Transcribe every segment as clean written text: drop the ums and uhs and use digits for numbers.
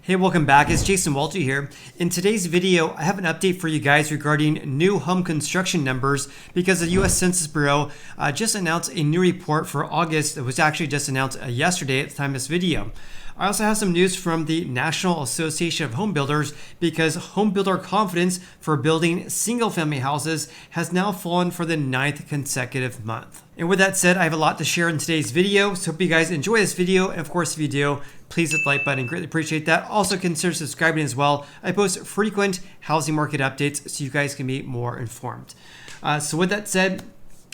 Hey, welcome back. It's Jason Walter here. In today's video, I have an update for you guys regarding new home construction numbers because the US Census Bureau just announced a new report for August that was actually just announced yesterday at the time of this video. I also have some news from the National Association of Home Builders because home builder confidence for building single-family houses has now fallen for the 9th consecutive month. And with that said, I have a lot to share in today's video, so hope you guys enjoy this video. And of course, if you do, please hit the like button. Greatly appreciate that. Also consider subscribing as well. I post frequent housing market updates so you guys can be more informed. So with that said,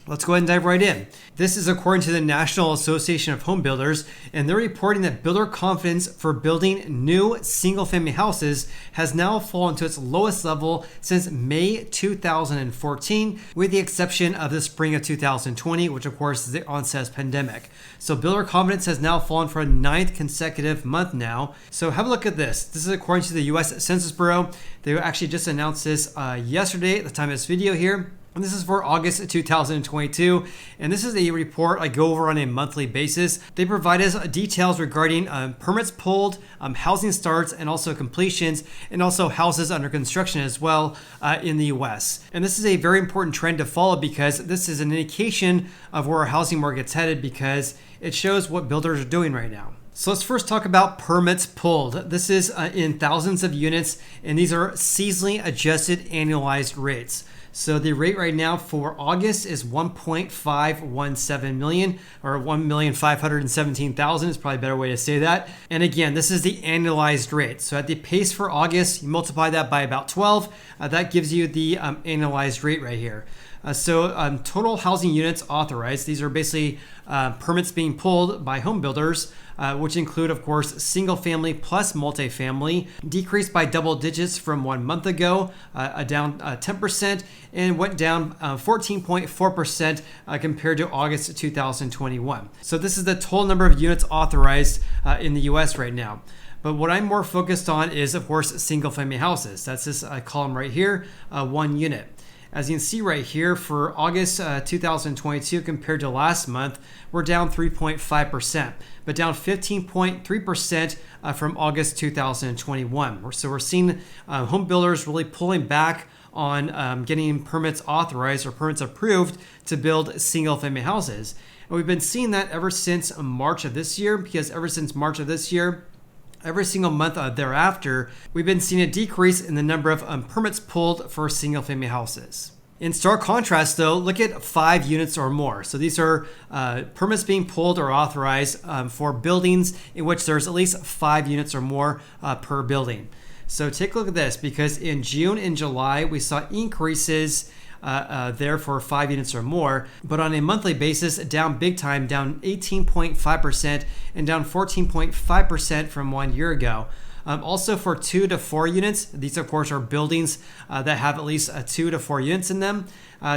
let's go ahead and dive right in. This is according to the National Association of Home Builders, and they're reporting that builder confidence for building new single-family houses has now fallen to its lowest level since May 2014, with the exception of the spring of 2020, which of course is the onset of the pandemic. So builder confidence has now fallen for a 9th consecutive month now. So have a look at this. This is according to the US Census Bureau. They actually just announced this yesterday at the time of this video here. And this is for August 2022, and this is a report I go over on a monthly basis. They provide us details regarding permits pulled, housing starts, and also completions, and also houses under construction as well in the US. And this is a very important trend to follow because this is an indication of where our housing market's headed because it shows what builders are doing right now. So let's first talk about permits pulled. This is in thousands of units, and these are seasonally adjusted annualized rates. So the rate right now for August is 1.517 million, or 1,517,000 is probably a better way to say that. And again, this is the annualized rate. So at the pace for August, you multiply that by about 12, that gives you the annualized rate right here. Total housing units authorized, these are basically permits being pulled by home builders, which include, of course, single family plus multifamily, decreased by double digits from 1 month ago, down 10%, and went down 14.4% compared to August 2021. So this is the total number of units authorized in the US right now. But what I'm more focused on is, of course, single family houses. That's this column right here, 1 unit. As you can see right here, for August 2022 compared to last month, we're down 3.5%, but down 15.3% from August 2021. So we're seeing home builders really pulling back on getting permits authorized or permits approved to build single-family houses. And we've been seeing that ever since March of this year, because ever since March of this year, every single month thereafter, we've been seeing a decrease in the number of permits pulled for single-family houses. In stark contrast, though, look at 5 units or more. So these are permits being pulled or authorized for buildings in which there's at least 5 units or more per building. So take a look at this, because in June and July, we saw increases there for 5 units or more, but on a monthly basis, down big time, down 18.5% and down 14.5% from 1 year ago. Also for 2 to 4 units, these of course are buildings that have at least 2 to 4 units in them,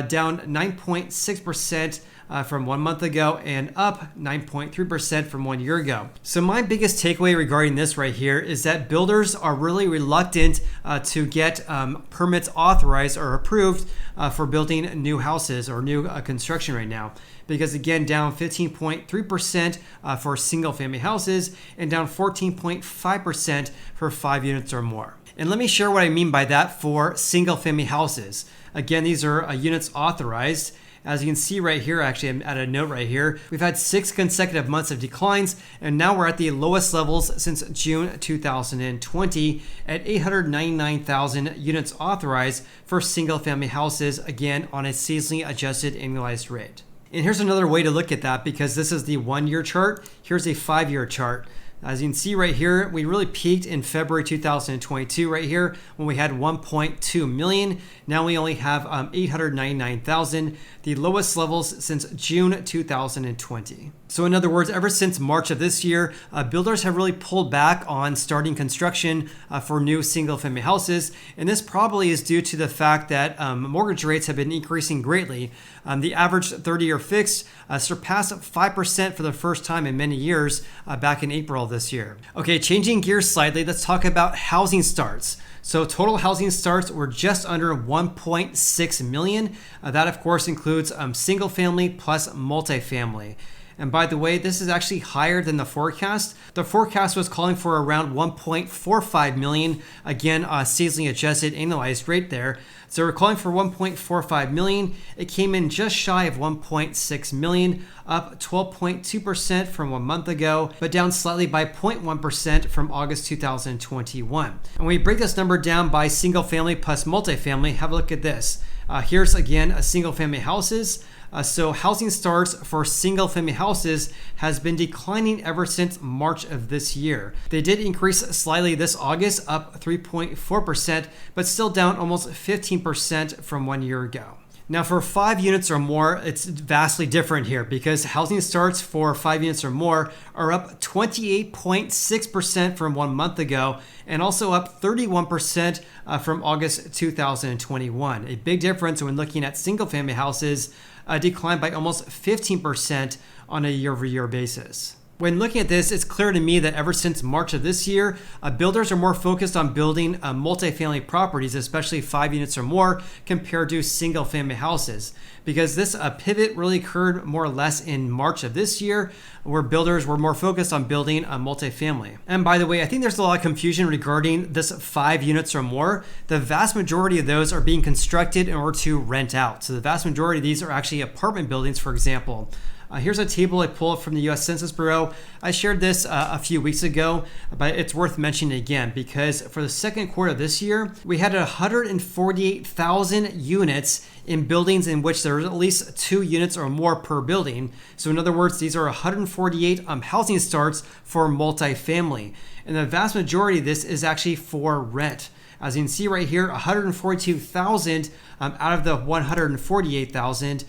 down 9.6% from 1 month ago and up 9.3% from 1 year ago. So my biggest takeaway regarding this right here is that builders are really reluctant to get permits authorized or approved for building new houses or new construction right now. Because again, down 15.3% for single family houses and down 14.5% for 5 units or more. And let me share what I mean by that for single family houses. Again, these are units authorized. As you can see right here, actually I'm at a note right here, we've had 6 consecutive months of declines, and now we're at the lowest levels since June 2020 at 899,000 units authorized for single family houses, again on a seasonally adjusted annualized rate. And here's another way to look at that, because this is the 1-year chart. Here's a 5-year chart. As you can see right here, we really peaked in February 2022 right here when we had 1.2 million. Now we only have 899,000, the lowest levels since June 2020. So in other words, ever since March of this year, builders have really pulled back on starting construction for new single-family houses. And this probably is due to the fact that mortgage rates have been increasing greatly. The average 30-year fixed surpassed 5% for the first time in many years back in April of this year. Okay, changing gears slightly, let's talk about housing starts. So total housing starts were just under 1.6 million. That of course includes single family plus multifamily. And by the way, this is actually higher than the forecast. The forecast was calling for around 1.45 million, again, seasonally adjusted annualized rate there. So we're calling for 1.45 million. It came in just shy of 1.6 million, up 12.2% from 1 month ago, but down slightly by 0.1% from August 2021. And when we break this number down by single family plus multifamily, have a look at this. Here's again a single family houses. So housing starts for single family houses has been declining ever since March of this year. They did increase slightly this August, up 3.4%, but still down almost 15% from 1 year ago. Now for 5 units or more, it's vastly different here because housing starts for 5 units or more are up 28.6% from 1 month ago and also up 31% from August 2021. A big difference when looking at single family houses, declined by almost 15% on a year-over-year basis. When looking at this, it's clear to me that ever since March of this year, builders are more focused on building multifamily properties, especially 5 units or more, compared to single family houses. Because this pivot really occurred more or less in March of this year, where builders were more focused on building a multifamily. And by the way, I think there's a lot of confusion regarding this 5 units or more. The vast majority of those are being constructed in order to rent out. So the vast majority of these are actually apartment buildings, for example. Here's a table I pulled from the US Census Bureau. I shared this a few weeks ago, but it's worth mentioning again because for the second quarter of this year, we had 148,000 units in buildings in which there was at least 2 units or more per building. So in other words, these are 148 housing starts for multifamily. And the vast majority of this is actually for rent. As you can see right here, 142,000 out of the 148,000.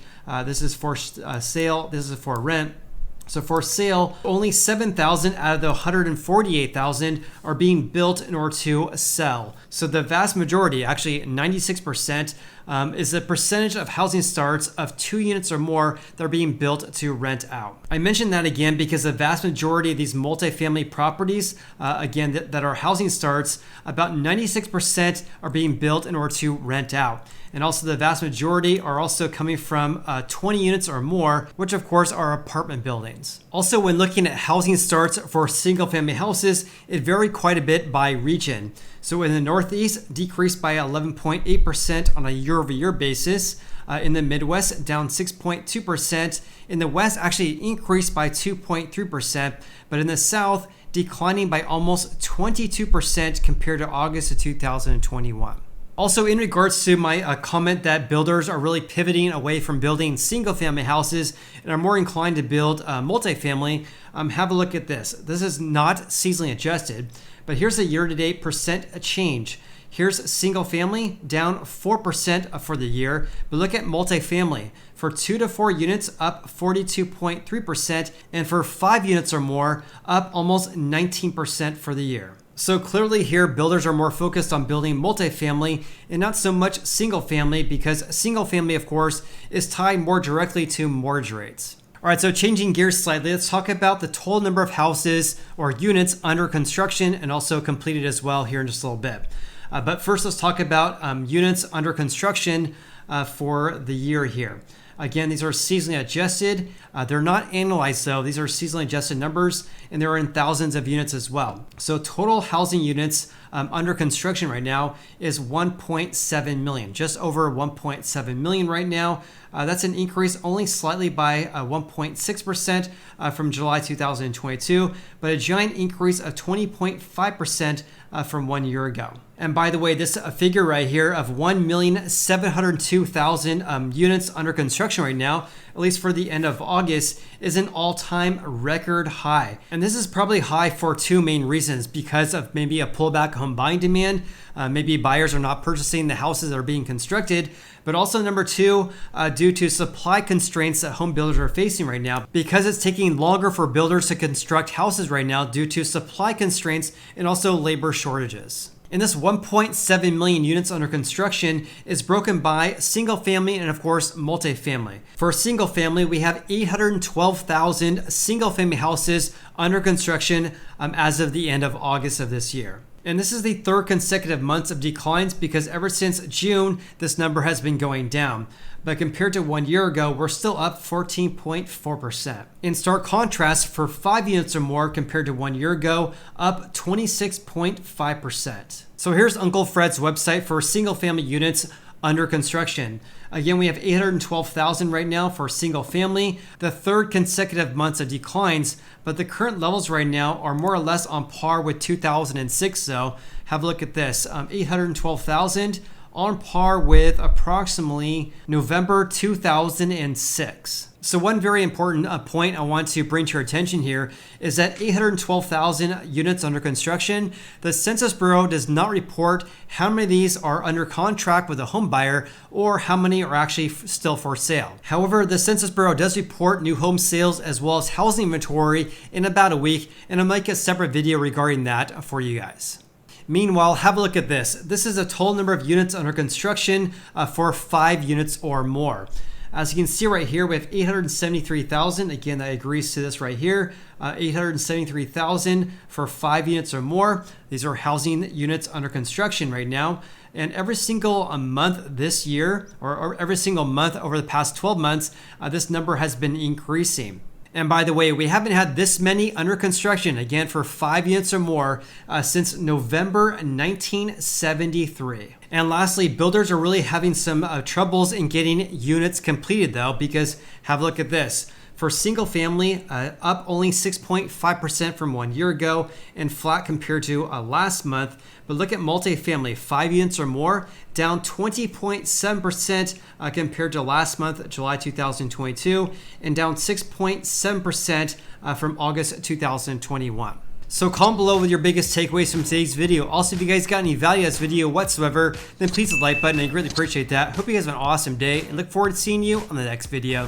This is for sale. This is for rent. So for sale, only 7,000 out of the 148,000 are being built in order to sell. So the vast majority, actually 96%, is the percentage of housing starts of 2 units or more that are being built to rent out. I mentioned that again because the vast majority of these multifamily properties, again, that are housing starts, about 96% are being built in order to rent out. And also the vast majority are also coming from 20 units or more, which of course are apartment buildings. Also, when looking at housing starts for single family houses, it varied quite a bit by region. So in the Northeast, decreased by 11.8% on a year-over-year basis. In the Midwest, down 6.2%. In the West, actually increased by 2.3%. But in the South, declining by almost 22% compared to August of 2021. Also, in regards to my comment that builders are really pivoting away from building single-family houses and are more inclined to build multifamily, have a look at this. This is not seasonally adjusted, but here's a year-to-date percent change. Here's single family down 4% for the year, but look at multifamily. For 2 to 4 units, up 42.3%, and for 5 units or more, up almost 19% for the year. So clearly here, builders are more focused on building multifamily and not so much single family because single family, of course, is tied more directly to mortgage rates. All right, so changing gears slightly, let's talk about the total number of houses or units under construction and also completed as well here in just a little bit. But first, let's talk about units under construction for the year here. Again, these are seasonally adjusted. They're not annualized though. These are seasonally adjusted numbers and they're in thousands of units as well. So total housing units under construction right now is 1.7 million, just over 1.7 million right now. That's an increase only slightly by 1.6% from July 2022, but a giant increase of 20.5% from 1 year ago. And by the way, this figure right here of 1,702,000 units under construction right now, at least for the end of August, is an all-time record high. And this is probably high for 2 main reasons, because of maybe a pullback home buying demand. Maybe buyers are not purchasing the houses that are being constructed, but also number 2, due to supply constraints that home builders are facing right now, because it's taking longer for builders to construct houses right now due to supply constraints and also labor shortages. And this 1.7 million units under construction is broken by single family and of course multifamily. For single family, we have 812,000 single family houses under construction as of the end of August of this year. And this is the third consecutive months of declines because ever since June, this number has been going down. But compared to 1 year ago, we're still up 14.4%. In stark contrast, for 5 units or more compared to 1 year ago, up 26.5%. So here's Uncle Fred's website for single family units under construction. Again, we have 812,000 right now for single family, the third consecutive months of declines, but the current levels right now are more or less on par with 2006. So have a look at this, 812,000 on par with approximately November 2006. So one very important point I want to bring to your attention here is that 812,000 units under construction, the Census Bureau does not report how many of these are under contract with a home buyer or how many are actually still for sale. However, the Census Bureau does report new home sales as well as housing inventory in about a week, and I'll make a separate video regarding that for you guys. Meanwhile, have a look at this. This is the total number of units under construction for 5 units or more. As you can see right here, we have 873,000. Again, that agrees to this right here. 873,000 for 5 units or more. These are housing units under construction right now. And every single month this year, or every single month over the past 12 months, this number has been increasing. And by the way, we haven't had this many under construction, again, for 5 units or more since November 1973. And lastly, builders are really having some troubles in getting units completed though, because have a look at this. For single family, up only 6.5% from 1 year ago and flat compared to last month. But look at multifamily, 5 units or more, down 20.7% compared to last month, July 2022, and down 6.7% from August 2021. So comment below with your biggest takeaways from today's video. Also, if you guys got any value out of this video whatsoever, then please hit the like button. I greatly appreciate that. Hope you guys have an awesome day and look forward to seeing you on the next video.